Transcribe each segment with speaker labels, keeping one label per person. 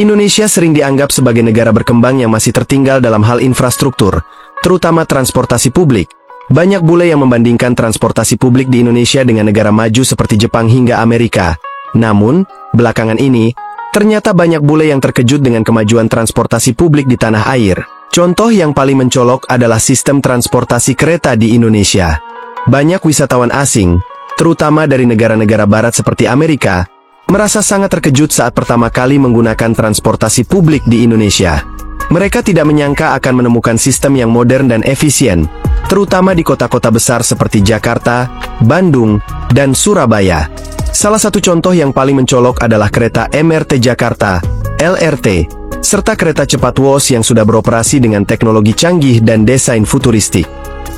Speaker 1: Indonesia sering dianggap sebagai negara berkembang yang masih tertinggal dalam hal infrastruktur, terutama transportasi publik. Banyak bule yang membandingkan transportasi publik di Indonesia dengan negara maju seperti Jepang hingga Amerika. Namun, belakangan ini, ternyata banyak bule yang terkejut dengan kemajuan transportasi publik di tanah air. Contoh yang paling mencolok adalah sistem transportasi kereta di Indonesia. Banyak wisatawan asing, terutama dari negara-negara barat seperti Amerika, merasa sangat terkejut saat pertama kali menggunakan transportasi publik di Indonesia. Mereka tidak menyangka akan menemukan sistem yang modern dan efisien, terutama di kota-kota besar seperti Jakarta, Bandung, dan Surabaya. Salah satu contoh yang paling mencolok adalah kereta MRT Jakarta, LRT, serta kereta cepat WOS yang sudah beroperasi dengan teknologi canggih dan desain futuristik.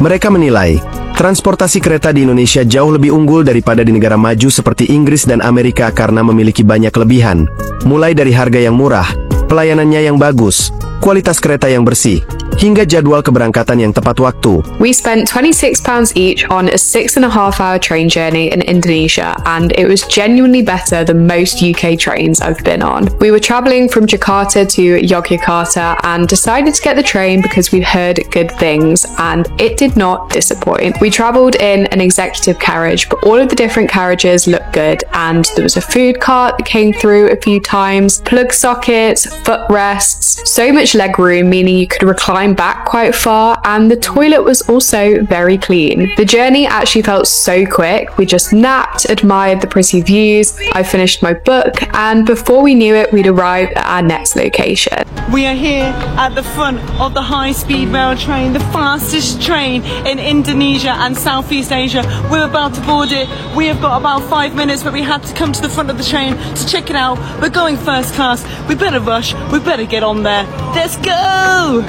Speaker 1: Mereka menilai, transportasi kereta di Indonesia jauh lebih unggul daripada di negara maju seperti Inggris dan Amerika karena memiliki banyak kelebihan, mulai dari harga yang murah, pelayanannya yang bagus, kualitas kereta yang bersih, hingga jadwal keberangkatan yang tepat waktu.
Speaker 2: We spent £26 each on a 6.5-hour train journey in Indonesia, and it was genuinely better than most UK trains I've been on. We were travelling from Jakarta to Yogyakarta and decided to get the train because we'd heard good things, and it did not disappoint. We travelled in an executive carriage, but all of the different carriages looked good, and there was a food cart that came through a few times, plug sockets, footrests, so much leg room, meaning you could recline back quite far, and the toilet was also very clean. The journey actually felt so quick. We just napped, admired the pretty views, I finished my book, and before we knew it, we'd arrived at our next location.
Speaker 3: We are here at the front of the high-speed rail train, the fastest train in Indonesia and Southeast Asia. We're about to board it. We have got about 5 minutes, but we had to come to the front of the train to check it out. We're going first class. We better rush. We better get on there. Let's go!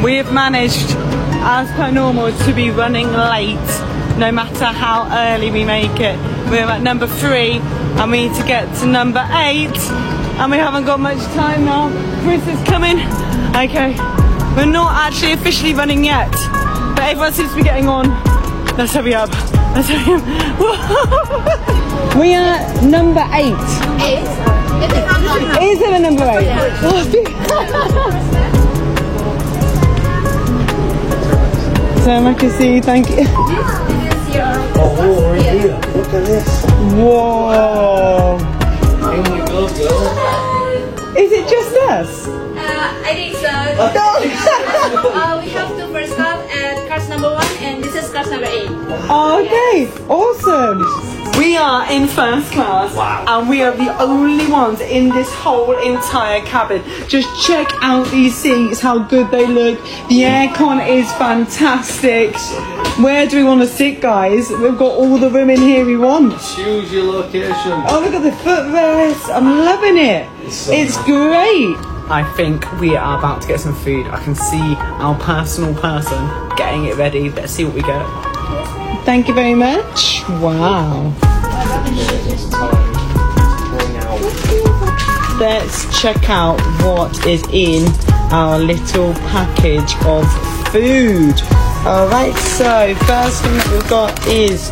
Speaker 3: We have managed, as per normal, to be running late, no matter how early we make it. We're at number 3, and we need to get to number 8, and we haven't got much time now. Chris is coming. Okay, we're not actually officially running yet, but everyone seems to be getting on. Let's hurry up. Let's hurry up. We are number 8. Is it a number 8? So I can see, thank you.
Speaker 4: Oh, we're here. Look at this.
Speaker 3: Whoa.
Speaker 4: In we go, girl.
Speaker 3: Is it just us?
Speaker 5: I think so. We have two first class and cars number 1, and this is cars number 8.
Speaker 3: Oh, okay, awesome. We are in first class,
Speaker 4: wow,
Speaker 3: and we are the only ones in this whole entire cabin. Just check out these seats, how good they look. The aircon is fantastic. Where do we want to sit, guys? We've got all the room in here we want.
Speaker 4: Choose your location.
Speaker 3: Oh, look at the footrest. I'm loving it. It's great. I think we are about to get some food. I can see our personal person getting it ready. Let's see what we get. Thank you very much. Wow. Let's check out what is in our little package of food. Alright, so first thing that we've got is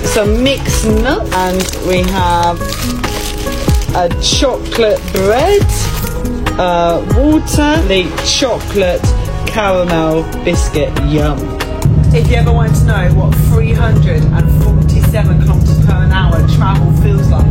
Speaker 3: some mixed nuts, and we have a chocolate bread, water, the chocolate caramel biscuit. Yum. If you ever wanted to know what 347 kilometers per hour travel feels like,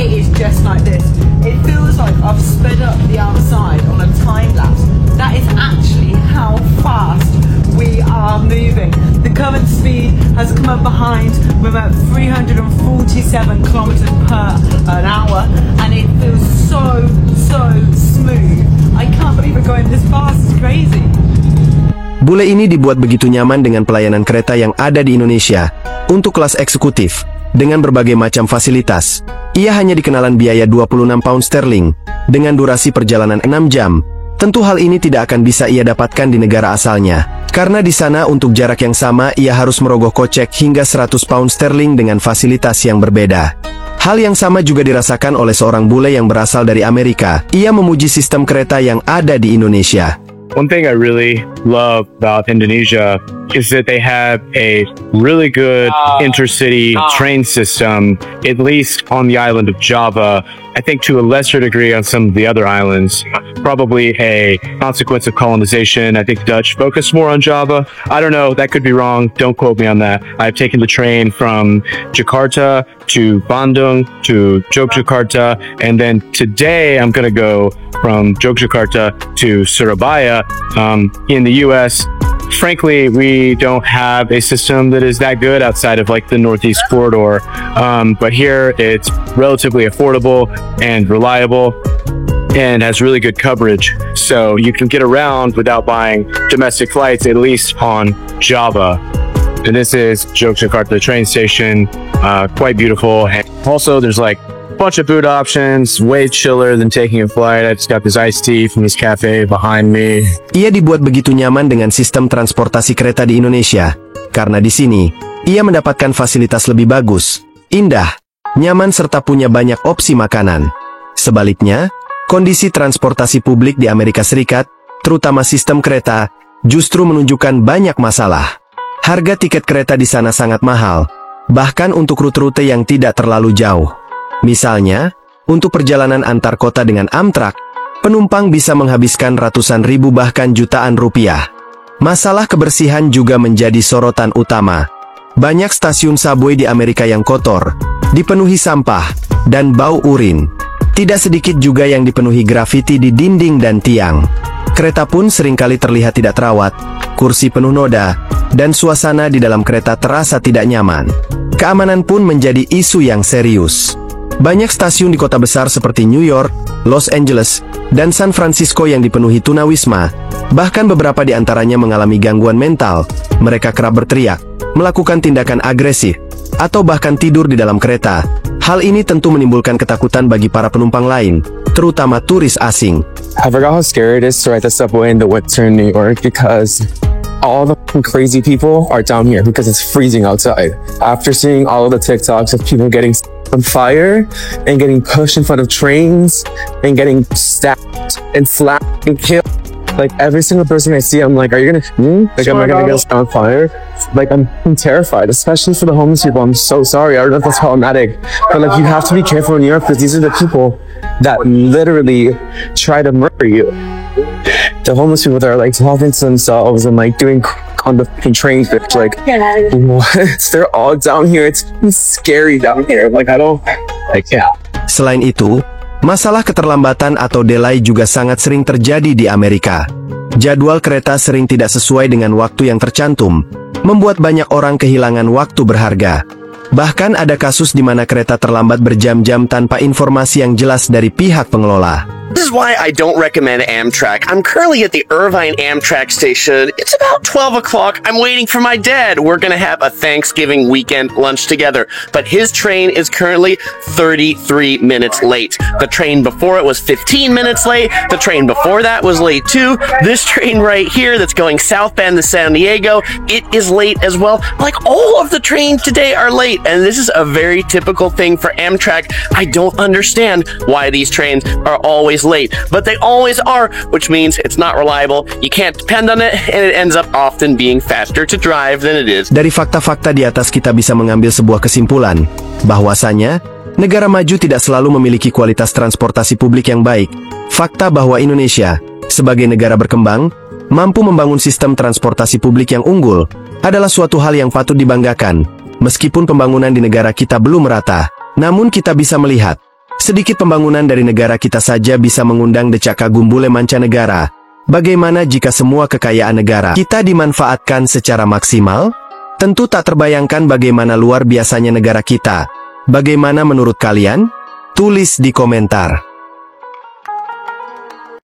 Speaker 3: it is just like this. It feels like I've sped up the outside on a time lapse. That is actually how fast we are moving. The current speed has come up behind. We're at 347 kilometers per hour, and it feels so smooth. I can't believe we're going this fast. It's crazy.
Speaker 1: Bule ini dibuat begitu nyaman dengan pelayanan kereta yang ada di Indonesia untuk kelas eksekutif dengan berbagai macam fasilitas. Ia hanya dikenalan biaya 26 pound sterling dengan durasi perjalanan 6 jam. Tentu hal ini tidak akan bisa ia dapatkan di negara asalnya, karena di sana untuk jarak yang sama ia harus merogoh kocek hingga 100 pound sterling dengan fasilitas yang berbeda. Hal yang sama juga dirasakan oleh seorang bule yang berasal dari Amerika. Ia memuji sistem kereta yang ada di Indonesia.
Speaker 6: One thing I really love about Indonesia is that they have a really good intercity train system, at least on the island of Java. I think to a lesser degree on some of the other islands, probably a consequence of colonization. I think Dutch focused more on Java. I don't know, that could be wrong. Don't quote me on that. I've taken the train from Jakarta to Bandung to Yogyakarta, and then today I'm going to go from Yogyakarta to Surabaya in the US. Frankly, we don't have a system that is that good outside of like the Northeast corridor. But here it's relatively affordable and reliable and has really good coverage. So you can get around without buying domestic flights, at least on Java. And this is Yogyakarta train station, quite beautiful. And also there's like a bunch of food options, way chiller than taking a flight. I just got this iced tea from this cafe behind me.
Speaker 1: Ia dibuat begitu nyaman dengan sistem transportasi kereta di Indonesia, karena di sini, ia mendapatkan fasilitas lebih bagus, indah, nyaman serta punya banyak opsi makanan. Sebaliknya, kondisi transportasi publik di Amerika Serikat, terutama sistem kereta, justru menunjukkan banyak masalah. Harga tiket kereta di sana sangat mahal, bahkan untuk rute-rute yang tidak terlalu jauh. Misalnya, untuk perjalanan antar kota dengan Amtrak, penumpang bisa menghabiskan ratusan ribu bahkan jutaan rupiah. Masalah kebersihan juga menjadi sorotan utama. Banyak stasiun subway di Amerika yang kotor, dipenuhi sampah, dan bau urin. Tidak sedikit juga yang dipenuhi grafiti di dinding dan tiang. Kereta pun seringkali terlihat tidak terawat, kursi penuh noda, dan suasana di dalam kereta terasa tidak nyaman. Keamanan pun menjadi isu yang serius. Banyak stasiun di kota besar seperti New York, Los Angeles, dan San Francisco yang dipenuhi tunawisma. Bahkan beberapa di antaranya mengalami gangguan mental. Mereka kerap berteriak, melakukan tindakan agresif, atau bahkan tidur di dalam kereta. Hal ini tentu menimbulkan ketakutan bagi para penumpang lain, terutama turis asing.
Speaker 7: I forgot how scary it is to ride the subway in the winter in New York because all the crazy people are down here because it's freezing outside. After seeing all of the TikToks of people getting on fire and getting pushed in front of trains and getting stabbed and slapped and killed, like every single person I see, I'm like, are you gonna shoot me? Like, am I gonna get on fire? Like, I'm terrified, especially for the homeless people. I'm so sorry. I don't know if that's problematic, but like, you have to be careful in New York because these are the people that literally try to murder you. The homeless people that are like talking to themselves and like doing on the train, like what? They're all down here. It's scary down here. Like yeah.
Speaker 1: Selain itu, masalah keterlambatan atau delay juga sangat sering terjadi di Amerika. Jadwal kereta sering tidak sesuai dengan waktu yang tercantum, membuat banyak orang kehilangan waktu berharga. Bahkan ada kasus di mana kereta terlambat berjam-jam tanpa informasi yang jelas dari pihak pengelola.
Speaker 8: This is why I don't recommend Amtrak. I'm currently at the Irvine Amtrak station. It's about 12 o'clock. I'm waiting for my dad. We're going to have a Thanksgiving weekend lunch together. But his train is currently 33 minutes late. The train before it was 15 minutes late. The train before that was late too. This train right here that's going southbound to San Diego, it is late as well. Like all of the trains today are late. And this is a very typical thing for Amtrak. I don't understand why these trains are always late, but they always are, which means it's not reliable, you can't depend on it, and it ends up often being faster to drive than it is.
Speaker 1: Dari fakta-fakta di atas kita bisa mengambil sebuah kesimpulan, bahwasanya, negara maju tidak selalu memiliki kualitas transportasi publik yang baik. Fakta bahwa Indonesia, sebagai negara berkembang, mampu membangun sistem transportasi publik yang unggul, adalah suatu hal yang patut dibanggakan. Meskipun pembangunan di negara kita belum merata, namun kita bisa melihat, sedikit pembangunan dari negara kita saja bisa mengundang decak kagum bule mancanegara. Bagaimana jika semua kekayaan negara kita dimanfaatkan secara maksimal? Tentu tak terbayangkan bagaimana luar biasanya negara kita. Bagaimana menurut kalian? Tulis di komentar.